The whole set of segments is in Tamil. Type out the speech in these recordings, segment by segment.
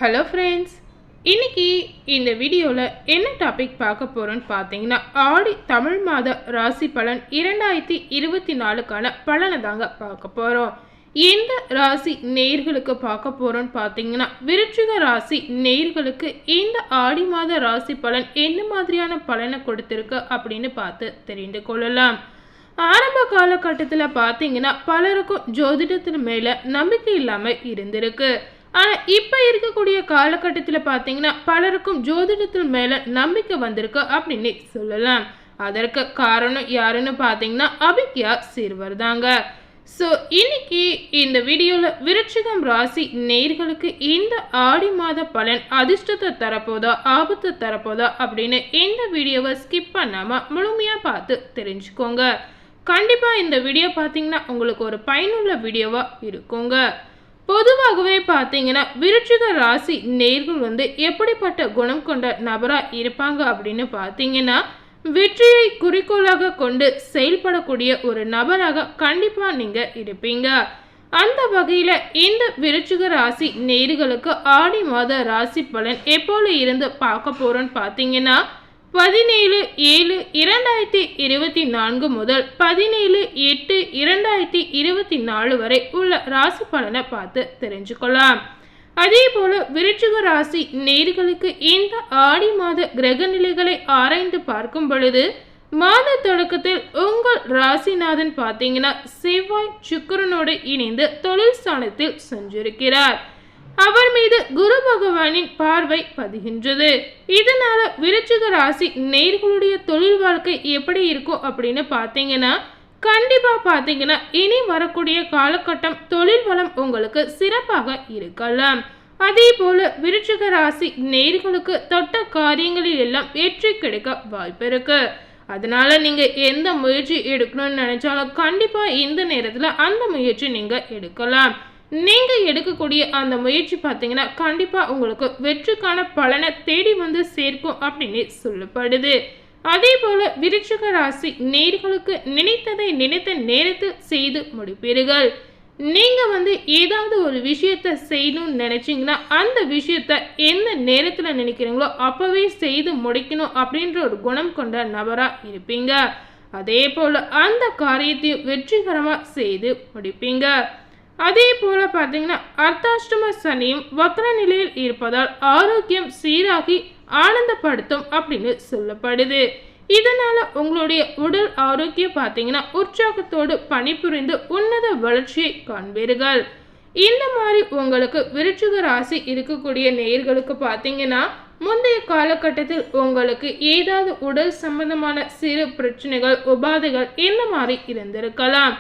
ஹலோ ஃப்ரெண்ட்ஸ், இன்னைக்கு இந்த வீடியோவில் என்ன டாபிக் பார்க்க போகிறோன்னு பார்த்தீங்கன்னா, ஆடி தமிழ் மாத ராசி பலன் 2024க்கான பலனை தாங்க பார்க்க போகிறோம். எந்த ராசி நேயர்களுக்கு பார்க்க போகிறோன்னு பார்த்தீங்கன்னா, விருச்சிக ராசி நேயர்களுக்கு இந்த ஆடி மாத ராசி பலன் என்ன மாதிரியான பலனை கொடுத்துருக்கு அப்படின்னு பார்த்து தெரிந்து கொள்ளலாம். ஆரம்ப காலகட்டத்தில் பார்த்தீங்கன்னா பலருக்கும் ஜோதிடத்தின் மேலே நம்பிக்கை இல்லாமல் இருந்திருக்கு. ஆனால் இப்போ இருக்கக்கூடிய காலகட்டத்தில் பார்த்தீங்கன்னா பலருக்கும் ஜோதிடத்தின் மேலே நம்பிக்கை வந்திருக்கு அப்படின்னு சொல்லலாம். அதற்கு காரணம் யாருன்னு பார்த்தீங்கன்னா அபிக்யா சிறுவர் தாங்க. ஸோ இன்னைக்கு இந்த வீடியோவில் விருச்சிகம் ராசி நேயர்களுக்கு இந்த ஆடி மாத பலன் அதிர்ஷ்டத்தை தரப்போதா ஆபத்தை தரப்போதா அப்படின்னு இந்த வீடியோவை ஸ்கிப் பண்ணாமல் முழுமையாக பார்த்து தெரிஞ்சுக்கோங்க. கண்டிப்பாக இந்த வீடியோ பார்த்தீங்கன்னா உங்களுக்கு ஒரு பயனுள்ள வீடியோவாக இருக்குங்க. பொதுவாகவே பார்த்தீங்கன்னா விருச்சிக ராசி நேயர்கள் எப்படிப்பட்ட குணம் கொண்ட நபராக இருப்பாங்க அப்படின்னு பார்த்தீங்கன்னா, வெற்றியை குறிக்கோளாக கொண்டு செயல்படக்கூடிய ஒரு நபராக கண்டிப்பாக நீங்கள் இருப்பீங்க. அந்த வகையில் இந்த விருச்சிக ராசி நேயர்களுக்கு ஆடி மாத ராசி பலன் எப்போது இருந்து பார்க்க போகிறோன்னு பார்த்தீங்கன்னா, 17/7/2024 முதல் 17/8/2024 வரை உள்ள ராசி பலனை பார்த்து தெரிஞ்சுக்கலாம். அதே போல விருச்சிக ராசி நேயர்களுக்கு இந்த ஆடி மாத கிரக நிலைகளை ஆராய்ந்து பார்க்கும் பொழுது, மாத தொடக்கத்தில் உங்கள் ராசிநாதன் பார்த்தீங்கன்னா செவ்வாய் சுக்கிரனோடு இணைந்து தொழில் ஸ்தானத்தில் சென்றிருக்கிறார். அவர் மீது குரு பகவானின் பார்வை பதிகின்றது. இதனால விருச்சிக ராசி நேயர்களுடைய தொழில் வாழ்க்கை எப்படி இருக்கும் அப்படின்னு பார்த்தீங்கன்னா, கண்டிப்பா பார்த்தீங்கன்னா இனி வரக்கூடிய காலகட்டம் தொழில் வளம் உங்களுக்கு சிறப்பாக இருக்கலாம். அதே போல விருச்சிக ராசி நேயர்களுக்கு தொட்ட காரியங்களில் எல்லாம் வெற்றி கிடைக்க வாய்ப்பு இருக்கு. அதனால நீங்க எந்த முயற்சி எடுக்கணும்னு நினைச்சாலும் கண்டிப்பா இந்த நேரத்துல அந்த முயற்சி நீங்க எடுக்கலாம். நீங்க எடுக்கக்கூடிய அந்த முயற்சி பார்த்தீங்கன்னா கண்டிப்பா உங்களுக்கு வெற்றிக்கான பலனை தேடி வந்து சேர்க்கும் அப்படின்னு சொல்லப்படுது. அதே போல விருச்சிக ராசி நேயர்களுக்கு நினைத்ததை நினைத்த நேரத்தில் செய்து முடிப்பீர்கள். நீங்க ஏதாவது ஒரு விஷயத்த செய்யணும்னு நினைச்சீங்கன்னா அந்த விஷயத்த எந்த நேரத்துல நினைக்கிறீங்களோ அப்பவே செய்து முடிக்கணும் அப்படின்ற ஒரு குணம் கொண்ட நபரா இருப்பீங்க. அதே போல அந்த காரியத்தையும் வெற்றிகரமா செய்து முடிப்பீங்க. அதே போல பார்த்தீங்கன்னா அர்த்தாஷ்டம சனியும் வக்ர நிலையில் இருப்பதால் ஆரோக்கியம் சீராகி ஆனந்தப்படுத்தும் அப்படின்னு சொல்லப்படுது. இதனால உங்களுடைய உடல் ஆரோக்கியம் பார்த்தீங்கன்னா உற்சாகத்தோடு பணிபுரிந்து உன்னத வளர்ச்சியை காண்பீர்கள். இந்த மாதிரி உங்களுக்கு விருச்சிக ராசி இருக்கக்கூடிய நேயர்களுக்கு பார்த்தீங்கன்னா முந்தைய காலகட்டத்தில் உங்களுக்கு ஏதாவது உடல் சம்பந்தமான சிறு பிரச்சனைகள் உபாதைகள் இந்த மாதிரி இருந்திருக்கலாம்.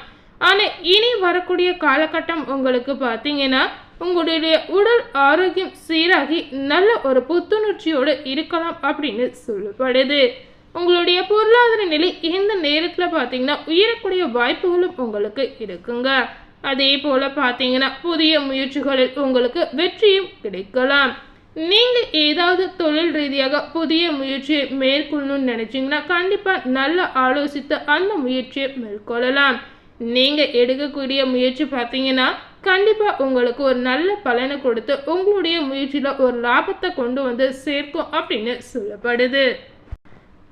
ஆனால் இனி வரக்கூடிய காலகட்டம் உங்களுக்கு பார்த்தீங்கன்னா உங்களுடைய உடல் ஆரோக்கியம் சீராகி நல்ல ஒரு புத்துணர்ச்சியோடு இருக்கலாம் அப்படின்னு சொல்லப்படுது. உங்களுடைய பொருளாதார நிலை இந்த நேரத்தில் பார்த்தீங்கன்னா உயரக்கூடிய வாய்ப்புகளும் உங்களுக்கு இருக்குங்க. அதே போல பார்த்தீங்கன்னா புதிய முயற்சிகளில் உங்களுக்கு வெற்றியும் கிடைக்கலாம். நீங்கள் ஏதாவது தொழில் ரீதியாக புதிய முயற்சியை மேற்கொள்ளணும்னு நினைச்சீங்கன்னா கண்டிப்பாக நல்லா ஆலோசித்து அந்த முயற்சியை மேற்கொள்ளலாம். நீங்கள் எடுக்கக்கூடிய முயற்சி பார்த்தீங்கன்னா கண்டிப்பாக உங்களுக்கு ஒரு நல்ல பலனை கொடுத்து உங்களுடைய முயற்சியில் ஒரு லாபத்தை கொண்டு வந்து சேர்க்கும் அப்படின்னு சொல்லப்படுது.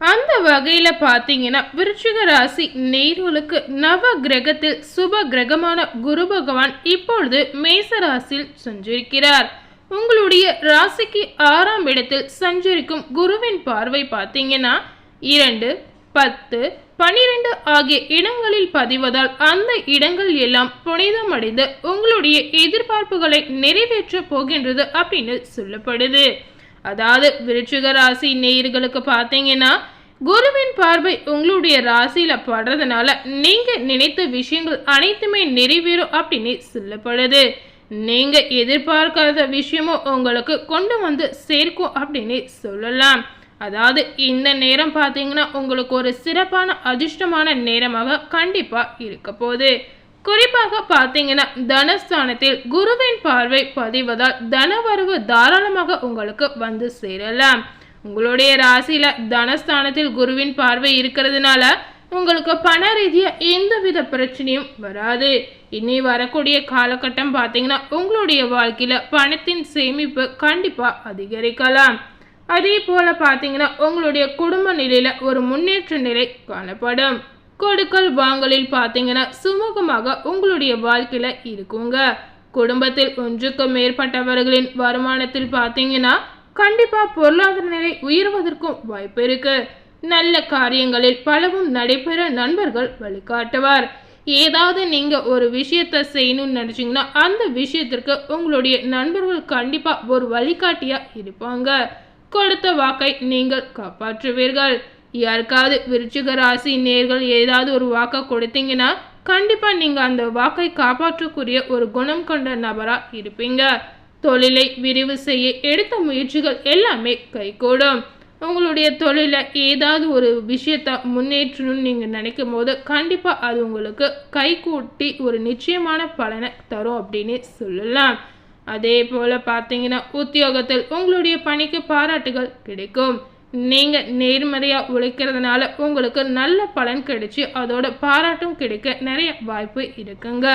அந்த வகையில் பார்த்தீங்கன்னா விருச்சிக ராசி நேயர்களுக்கு நவ கிரகத்தில் சுப கிரகமான குரு பகவான் இப்பொழுது மேச ராசியில் சஞ்சரிக்கிறார். உங்களுடைய ராசிக்கு 6ஆம் இடத்தில் சஞ்சரிக்கும் குருவின் பார்வை பார்த்தீங்கன்னா 2, 10, 12 ஆகிய இடங்களில் பதிவதால் அந்த இடங்கள் எல்லாம் புனிதமடைந்து உங்களுடைய எதிர்பார்ப்புகளை நிறைவேற்ற போகின்றது அப்படின்னு சொல்லப்படுது. அதாவது விருச்சிக ராசி நேயர்களுக்கு பார்த்தீங்கன்னா குருவின் பார்வை உங்களுடைய ராசியில படுறதுனால நீங்க நினைத்த விஷயங்கள் அனைத்துமே நிறைவேறும் அப்படின்னு சொல்லப்படுது. நீங்க எதிர்பார்க்காத விஷயமும் உங்களுக்கு கொண்டு வந்து சேர்க்கும் அப்படின்னு சொல்லலாம். அதாவது இந்த நேரம் பார்த்தீங்கன்னா உங்களுக்கு ஒரு சிறப்பான அதிர்ஷ்டமான நேரமாக கண்டிப்பாக இருக்க போகுது. குறிப்பாக பார்த்தீங்கன்னா தனஸ்தானத்தில் குருவின் பார்வை பதிவதால் தனவரவு தாராளமாக உங்களுக்கு வந்து சேரலாம். உங்களுடைய ராசியில் தனஸ்தானத்தில் குருவின் பார்வை இருக்கிறதுனால உங்களுக்கு பண ரீதியாக எந்தவித பிரச்சனையும் வராது. இனி வரக்கூடிய காலகட்டம் பார்த்தீங்கன்னா உங்களுடைய வாழ்க்கையில் பணத்தின் சேமிப்பு கண்டிப்பாக அதிகரிக்கலாம். அதே போல் பார்த்தீங்கன்னா உங்களுடைய குடும்ப நிலையில் ஒரு முன்னேற்ற நிலை காணப்படும். கொடுக்கல் வாங்கலில் பார்த்தீங்கன்னா சுமூகமாக உங்களுடைய வாழ்க்கையில் இருக்குங்க. குடும்பத்தில் ஒன்றுக்கு மேற்பட்டவர்களின் வருமானத்தில் பார்த்தீங்கன்னா கண்டிப்பாக பொருளாதார நிலை உயர்வதற்கும் வாய்ப்பு இருக்கு. நல்ல காரியங்களில் பலவும் நடைபெற நண்பர்கள் வழிகாட்டுவார். ஏதாவது நீங்கள் ஒரு விஷயத்தை செய்யணும்னு நினச்சிங்கன்னா அந்த விஷயத்திற்கு உங்களுடைய நண்பர்கள் கண்டிப்பாக ஒரு வழிகாட்டியாக இருப்பாங்க. கொடுத்த வாக்கை நீங்கள் காப்பாற்றுவீர்கள். யாருக்காவது விருச்சிக ராசி நேர்கள் ஏதாவது ஒரு வாக்கை கொடுத்தீங்கன்னா கண்டிப்பாக நீங்கள் அந்த வாக்கை காப்பாற்றக்கூடிய ஒரு குணம் கொண்ட நபராக இருப்பீங்க. தொழிலை விரிவு செய்ய எடுத்த முயற்சிகள் எல்லாமே கைகூடும். உங்களுடைய தொழிலில் ஏதாவது ஒரு விஷயத்தை முன்னேற்றணும்னு நீங்கள் நினைக்கும் போது கண்டிப்பாக அது உங்களுக்கு கைகூட்டி ஒரு நிச்சயமான பலனை தரும் அப்படின்னு சொல்லலாம். அதே போல் பார்த்தீங்கன்னா உத்தியோகத்தில் உங்களுடைய பணிக்கு பாராட்டுகள் கிடைக்கும். நீங்கள் நேர்மறையாக உழைக்கிறதுனால உங்களுக்கு நல்ல பலன் கிடைச்சி அதோட பாராட்டும் கிடைக்க நிறைய வாய்ப்பு இருக்குங்க.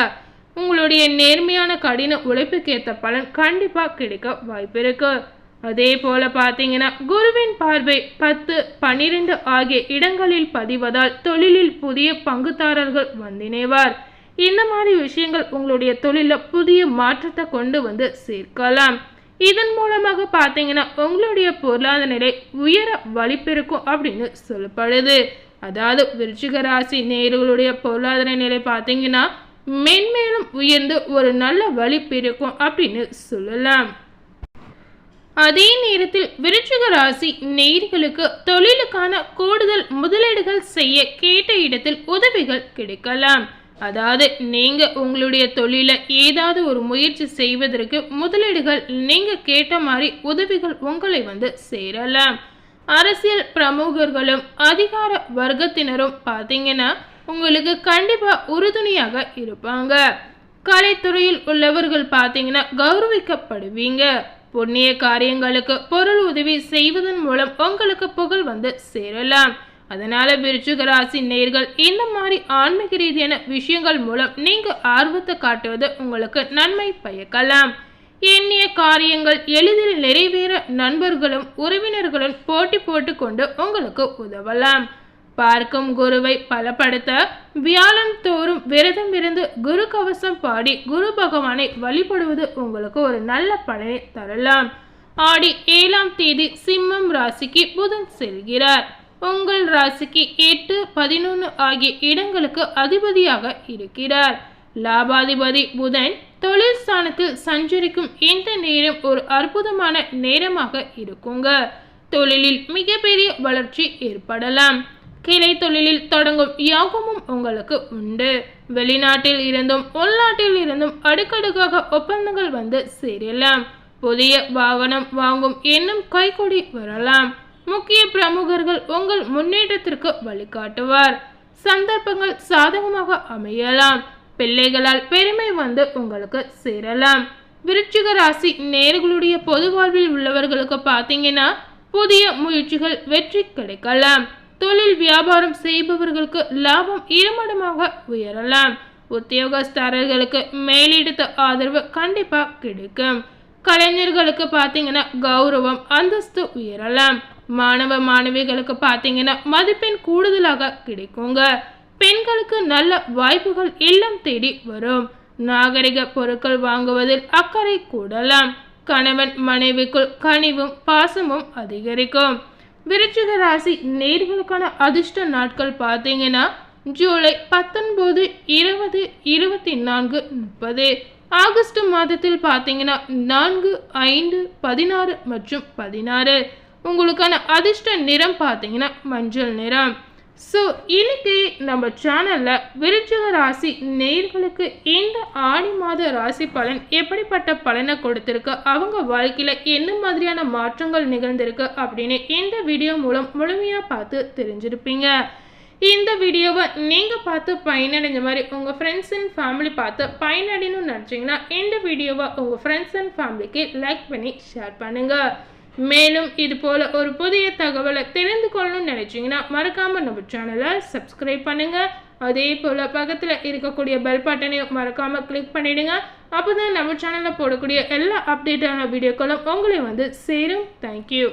உங்களுடைய நேர்மையான கடின உழைப்புக்கேற்ற பலன் கண்டிப்பாக கிடைக்க வாய்ப்பு இருக்கு. அதே போல் பார்த்தீங்கன்னா குருவின் பார்வை 10, 12 ஆகிய இடங்களில் பதிவதால் தொழிலில் புதிய பங்குதாரர்கள் வந்திணைவார். இந்த மாதிரி விஷயங்கள் உங்களுடைய தொழிலில் புதிய மாற்றத்தை கொண்டு வந்து சேர்க்கலாம். இதன் மூலமாக பார்த்தீங்கன்னா உங்களுடைய பொருளாதார நிலை உயர வழிபிறக்கும் அப்படின்னு சொல்லப்படுது. அதாவது விருச்சிக ராசி நேயர்களுடைய பொருளாதார நிலை பார்த்தீங்கன்னா மென்மேலும் உயர்ந்து ஒரு நல்ல வழிபிறக்கும் அப்படின்னு சொல்லலாம். அதே நேரத்தில் விருச்சிக ராசி நேயர்களுக்கு தொழிலுக்கான கூடுதல் முதலீடுகள் செய்ய கேட்ட இடத்தில் உதவிகள் கிடைக்கலாம். அதாவது நீங்கள் உங்களுடைய தொழிலில் ஏதாவது ஒரு முயற்சி செய்வதற்கு முதலீடுகள் நீங்கள் கேட்ட மாதிரி உதவிகள் உங்களை வந்து சேரலாம். அரசியல் பிரமுகர்களும் அதிகார வர்க்கத்தினரும் பார்த்தீங்கன்னா உங்களுக்கு கண்டிப்பாக உறுதுணையாக இருப்பாங்க. கலைத்துறையில் உள்ளவர்கள் பார்த்தீங்கன்னா கௌரவிக்கப்படுவீங்க. புண்ணிய காரியங்களுக்கு பொருள் உதவி செய்வதன் மூலம் உங்களுக்கு புகழ் வந்து சேரலாம். அதனால விருச்சிக ராசி நேயர்கள் இந்த மாதிரி ஆன்மீக ரீதியான விஷயங்கள் மூலம் நீங்க ஆர்வத்தை காட்டுவது உங்களுக்கு நன்மை பயக்கலாம். எண்ணிய காரியங்கள் எளிதில் நிறைவேற நண்பர்களும் உறவினர்களும் போட்டி போட்டு கொண்டு உங்களுக்கு உதவலாம். பார்க்கும் குருவை பலப்படுத்த வியாழன் தோறும் விரதம் இருந்து குரு கவசம் பாடி குரு பகவானை வழிபடுவது உங்களுக்கு ஒரு நல்ல பலனை தரலாம். ஆடி 7ஆம் தேதி சிம்மம் ராசிக்கு புதன் செல்கிறார். உங்கள் ராசிக்கு 8, 11 ஆகிய இடங்களுக்கு அதிபதியாக இருக்கிறார். லாபாதிபதி புதன் தொழில் ஸ்தானத்தில் சஞ்சரிக்கும் இந்த நேரம் ஒரு அற்புதமான நேரமாக இருக்குங்க. தொழிலில் மிகப்பெரிய வளர்ச்சி ஏற்படலாம். கிளை தொழிலில் தொடங்கும் யோகமும் உங்களுக்கு உண்டு. வெளிநாட்டில் இருந்தும் உள்நாட்டில் இருந்தும் அடுக்கடுக்காக ஒப்பந்தங்கள் வந்து சேரலாம். புதிய வாகனம் வாங்கும் எண்ணம் கைகூடி வரலாம். முக்கிய பிரமுகர்கள் உங்கள் முன்னேற்றத்திற்கு வழிகாட்டுவார். சந்தர்ப்பங்கள் சாதகமாக அமையலாம். பிள்ளைகளால் பெருமை வந்து உங்களுக்கு சேரலாம். விருச்சிக ராசி நேயர்களுடைய பொது வாழ்வில் உள்ளவர்களுக்கு பார்த்தீங்கன்னா புதிய முயற்சிகள் வெற்றி கிடைக்கலாம். தொழில் வியாபாரம் செய்பவர்களுக்கு லாபம் இருமடமாக உயரலாம். உத்தியோகஸ்தர்களுக்கு மேலிடத்த ஆதரவு கண்டிப்பாக கிடைக்கும். கலைஞர்களுக்கு பார்த்தீங்கன்னா கௌரவம் அந்தஸ்து உயரலாம். மாணவ மாணவிகளுக்கு பார்த்தீங்கன்னா மதிப்பெண் கூடுதலாக கிடைக்குங்க. பெண்களுக்கு நல்ல வாய்ப்புகள் இல்லம் தேடி வரும். நாகரிக பொருட்கள் வாங்குவதில் அக்கறை கூடலாம். கணவன் மனைவிக்குள் கனிவும் பாசமும் அதிகரிக்கும். விருச்சிக ராசி நேயர்களுக்கான அதிர்ஷ்ட நாட்கள் பார்த்தீங்கன்னா ஜூலை 19, 20, 24, 30. ஆகஸ்ட் மாதத்தில் பார்த்தீங்கன்னா 4, 5, 16 மற்றும் 16. உங்களுக்கான அதிர்ஷ்ட நிறம் பார்த்தீங்கன்னா மஞ்சள் நிறம். ஸோ இன்னைக்கு நம்ம சேனலில் விருச்சிக ராசி நேயர்களுக்கு இந்த ஆடி மாத ராசி பலன் எப்படிப்பட்ட பலனை கொடுத்துருக்கு, அவங்க வாழ்க்கையில் என்ன மாதிரியான மாற்றங்கள் நிகழ்ந்திருக்கு அப்படின்னு இந்த வீடியோ மூலம் முழுமையாக பார்த்து தெரிஞ்சிருப்பீங்க. இந்த வீடியோவை நீங்கள் பார்த்து பயனடைஞ்ச மாதிரி உங்கள் ஃப்ரெண்ட்ஸ் அண்ட் ஃபேமிலி பார்த்து பயனடையணும்னு நினச்சிங்கன்னா இந்த வீடியோவை உங்கள் ஃப்ரெண்ட்ஸ் அண்ட் ஃபேமிலிக்கு லைக் பண்ணி ஷேர் பண்ணுங்கள். மேலும் இது போல ஒரு புதிய தகவலை தெரிந்து கொள்ளணும்னு நினைச்சீங்கன்னா மறக்காம நம்ம சேனலை சப்ஸ்கிரைப் பண்ணுங்க. அதே போல பக்கத்தில் இருக்கக்கூடிய பெல் பட்டனையும் மறக்காம கிளிக் பண்ணிடுங்க. அப்போதான் நம்ம சேனலில் போடக்கூடிய எல்லா அப்டேட்டான வீடியோக்களும் உங்களை வந்து சேரும். தேங்க்யூ.